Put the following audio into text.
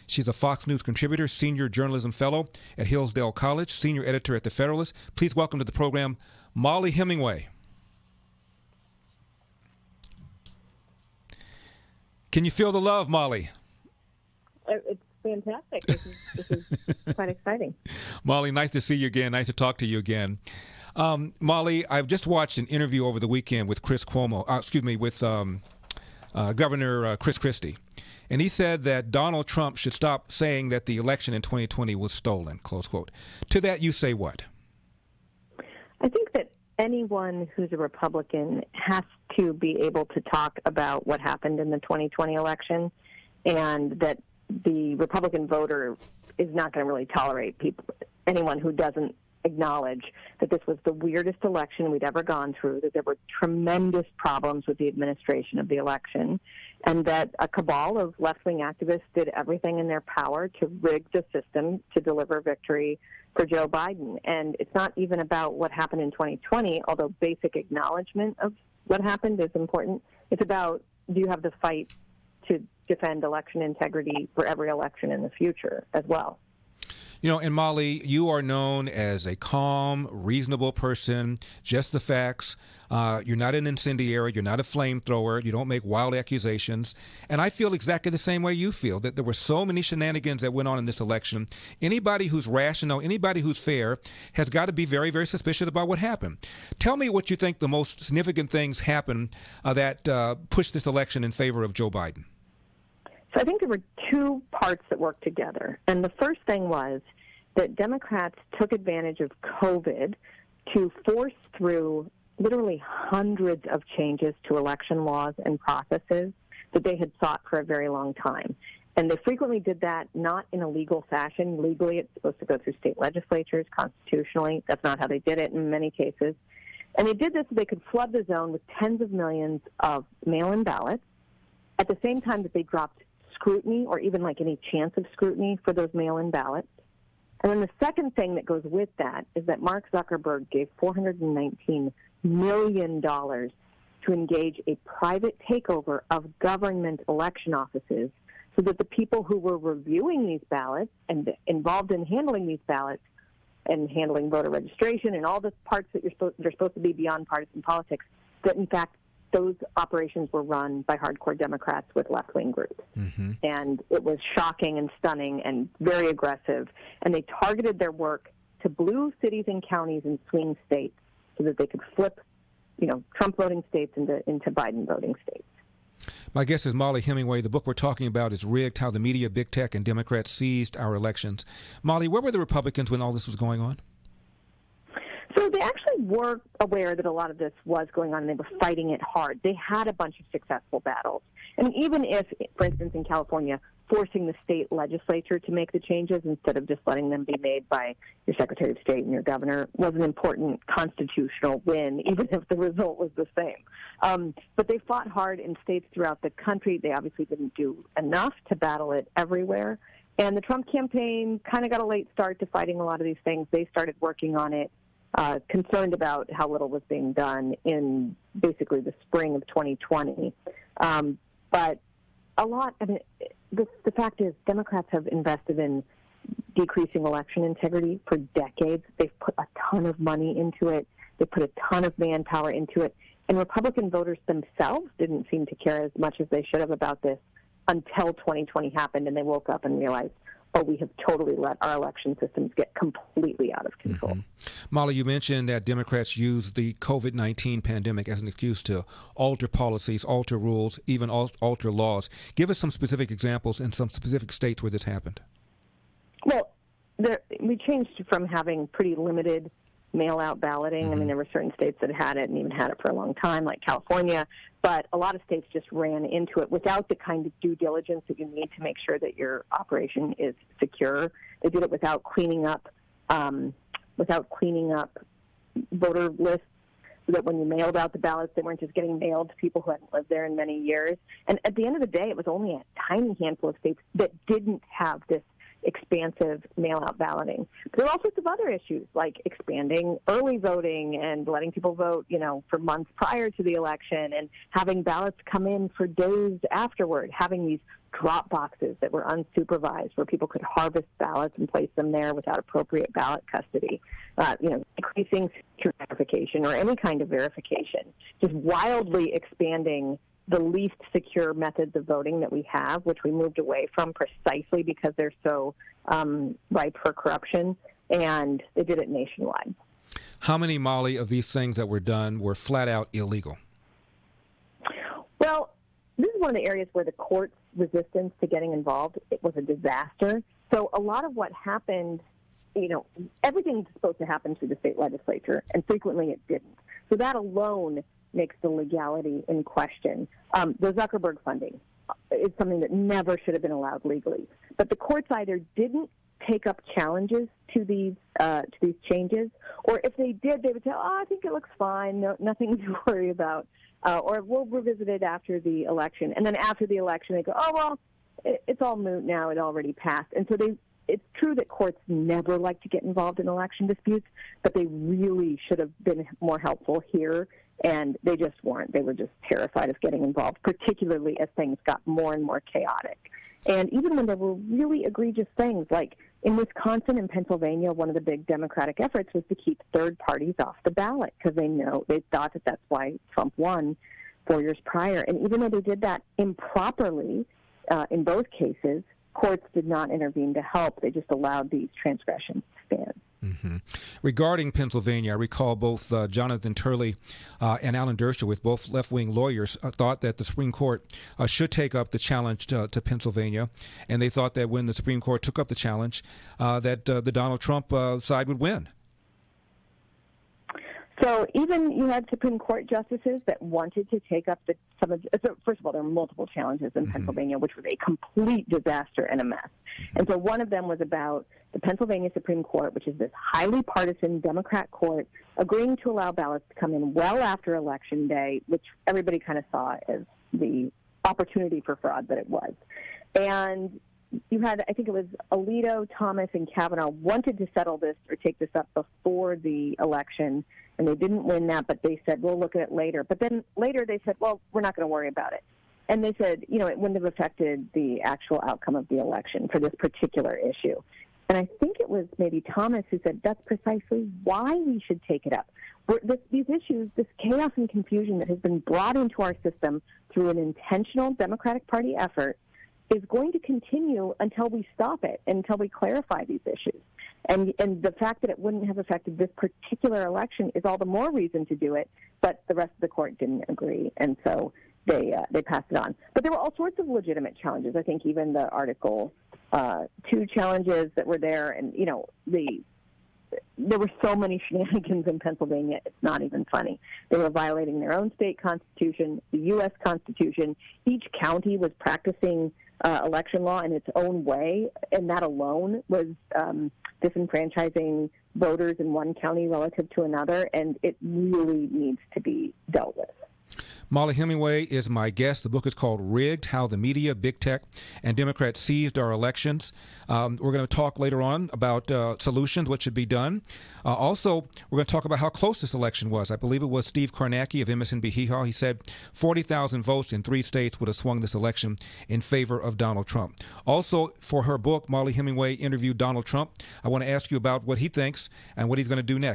She's a Fox News contributor, senior journalism fellow at Hillsdale College, senior editor at The Federalist. Please welcome to the program, Mollie Hemingway. Can you feel the love, Mollie? It's fantastic. This is quite exciting. Mollie, nice to see you again. Nice to talk to you again. Mollie, I've just watched an interview over the weekend with Governor Chris Christie. And he said that Donald Trump should stop saying that the election in 2020 was stolen, close quote. To that, you say what? I think that anyone who's a Republican has to be able to talk about what happened in the 2020 election, and that the Republican voter is not going to really tolerate anyone who doesn't acknowledge that this was the weirdest election we'd ever gone through, that there were tremendous problems with the administration of the election, and that a cabal of left-wing activists did everything in their power to rig the system to deliver victory for Joe Biden. And it's not even about what happened in 2020, although basic acknowledgement of what happened is important. It's about, do you have the fight to defend election integrity for every election in the future as well? You know, and Mollie, you are known as a calm, reasonable person, just the facts. You're not an incendiary. You're not a flamethrower. You don't make wild accusations. And I feel exactly the same way you feel, that there were so many shenanigans that went on in this election. Anybody who's rational, anybody who's fair, has got to be very, very suspicious about what happened. Tell me what you think the most significant things happened that pushed this election in favor of Joe Biden. So I think there were two parts that worked together. And the first thing was that Democrats took advantage of COVID to force through literally hundreds of changes to election laws and processes that they had sought for a very long time. And they frequently did that not in a legal fashion. Legally, it's supposed to go through state legislatures. Constitutionally, that's not how they did it in many cases. And they did this so they could flood the zone with tens of millions of mail-in ballots at the same time that they dropped scrutiny, or even like any chance of scrutiny, for those mail-in ballots. And then the second thing that goes with that is that Mark Zuckerberg gave $419 million to engage a private takeover of government election offices so that the people who were reviewing these ballots and involved in handling these ballots and handling voter registration and all the parts that they're supposed to be beyond partisan politics, that in fact those operations were run by hardcore Democrats with left-wing groups. Mm-hmm. And it was shocking and stunning and very aggressive. And they targeted their work to blue cities and counties and swing states so that they could flip, Trump voting states into Biden voting states. My guest is Mollie Hemingway. The book we're talking about is Rigged: How the Media, Big Tech, and Democrats Seized Our Elections. Mollie, where were the Republicans when all this was going on? So they actually were aware that a lot of this was going on, and they were fighting it hard. They had a bunch of successful battles. And even if, for instance, in California, forcing the state legislature to make the changes instead of just letting them be made by your Secretary of State and your governor was an important constitutional win, even if the result was the same. But they fought hard in states throughout the country. They obviously didn't do enough to battle it everywhere. And the Trump campaign kind of got a late start to fighting a lot of these things. They started working on it, concerned about how little was being done in basically the spring of 2020. But a lot, the fact is Democrats have invested in decreasing election integrity for decades. They've put a ton of money into it. They put a ton of manpower into it. And Republican voters themselves didn't seem to care as much as they should have about this until 2020 happened, and they woke up and realized, oh, we have totally let our election systems get completely out of control. Mm-hmm. Mollie, you mentioned that Democrats use the COVID-19 pandemic as an excuse to alter policies, alter rules, even alter laws. Give us some specific examples in some specific states where this happened. Well, we changed from having pretty limited mail-out balloting. Mm-hmm. I mean, there were certain states that had it and even had it for a long time, like California, but a lot of states just ran into it without the kind of due diligence that you need to make sure that your operation is secure. They did it without cleaning up voter lists, so that when you mailed out the ballots, they weren't just getting mailed to people who hadn't lived there in many years. And at the end of the day, it was only a tiny handful of states that didn't have this expansive mail-out balloting. But there are all sorts of other issues, like expanding early voting and letting people vote, for months prior to the election, and having ballots come in for days afterward, having these drop boxes that were unsupervised where people could harvest ballots and place them there without appropriate ballot custody, decreasing secure verification or any kind of verification, just wildly expanding the least secure methods of voting that we have, which we moved away from precisely because they're so ripe for corruption, and they did it nationwide. How many, Mollie, of these things that were done were flat out illegal? Well, this is one of the areas where the court's resistance to getting involved, it was a disaster. So a lot of what happened, everything's supposed to happen through the state legislature, and frequently it didn't. So that alone makes the legality in question. The Zuckerberg funding is something that never should have been allowed legally. But the courts either didn't take up challenges to these changes, or if they did, they would say, "Oh, I think it looks fine. No, nothing to worry about," or "We'll revisit it after the election." And then after the election, they go, "Oh well, it's all moot now. It already passed." And so it's true that courts never like to get involved in election disputes, but they really should have been more helpful here, and they just weren't. They were just terrified of getting involved, particularly as things got more and more chaotic. And even when there were really egregious things, like in Wisconsin and Pennsylvania, one of the big Democratic efforts was to keep third parties off the ballot because they thought that that's why Trump won 4 years prior. And even though they did that improperly in both cases, courts did not intervene to help. They just allowed these transgressions to stand. Mm-hmm. Regarding Pennsylvania, I recall both Jonathan Turley and Alan Dershowitz, both left-wing lawyers, thought that the Supreme Court should take up the challenge to Pennsylvania, and they thought that when the Supreme Court took up the challenge, that the Donald Trump side would win. So even you had Supreme Court justices that wanted to take up so first of all, there were multiple challenges in Pennsylvania, which was a complete disaster and a mess. And so one of them was about the Pennsylvania Supreme Court, which is this highly partisan Democrat court, agreeing to allow ballots to come in well after Election Day, which everybody kind of saw as the opportunity for fraud that it was. And you had, I think it was Alito, Thomas, and Kavanaugh wanted to settle this or take this up before the election, and they didn't win that, but they said, we'll look at it later. But then later they said, well, we're not going to worry about it. And they said, it wouldn't have affected the actual outcome of the election for this particular issue. And I think it was maybe Thomas who said that's precisely why we should take it up. These issues, this chaos and confusion that has been brought into our system through an intentional Democratic Party effort is going to continue until we stop it, until we clarify these issues. And the fact that it wouldn't have affected this particular election is all the more reason to do it, but the rest of the court didn't agree, and so they passed it on. But there were all sorts of legitimate challenges. I think even the Article 2 challenges that were there, and, there were so many shenanigans in Pennsylvania, it's not even funny. They were violating their own state constitution, the U.S. Constitution. Each county was practicing election law in its own way, and that alone was disenfranchising voters in one county relative to another, and it really needs to be dealt with. Mollie Hemingway is my guest. The book is called Rigged: How the Media, Big Tech, and Democrats Seized Our Elections. We're going to talk later on about solutions, what should be done. Also, we're going to talk about how close this election was. I believe it was Steve Kornacki of MSNBC Hee-Haw. He said 40,000 votes in 3 states would have swung this election in favor of Donald Trump. Also, for her book, Mollie Hemingway interviewed Donald Trump. I want to ask you about what he thinks and what he's going to do next.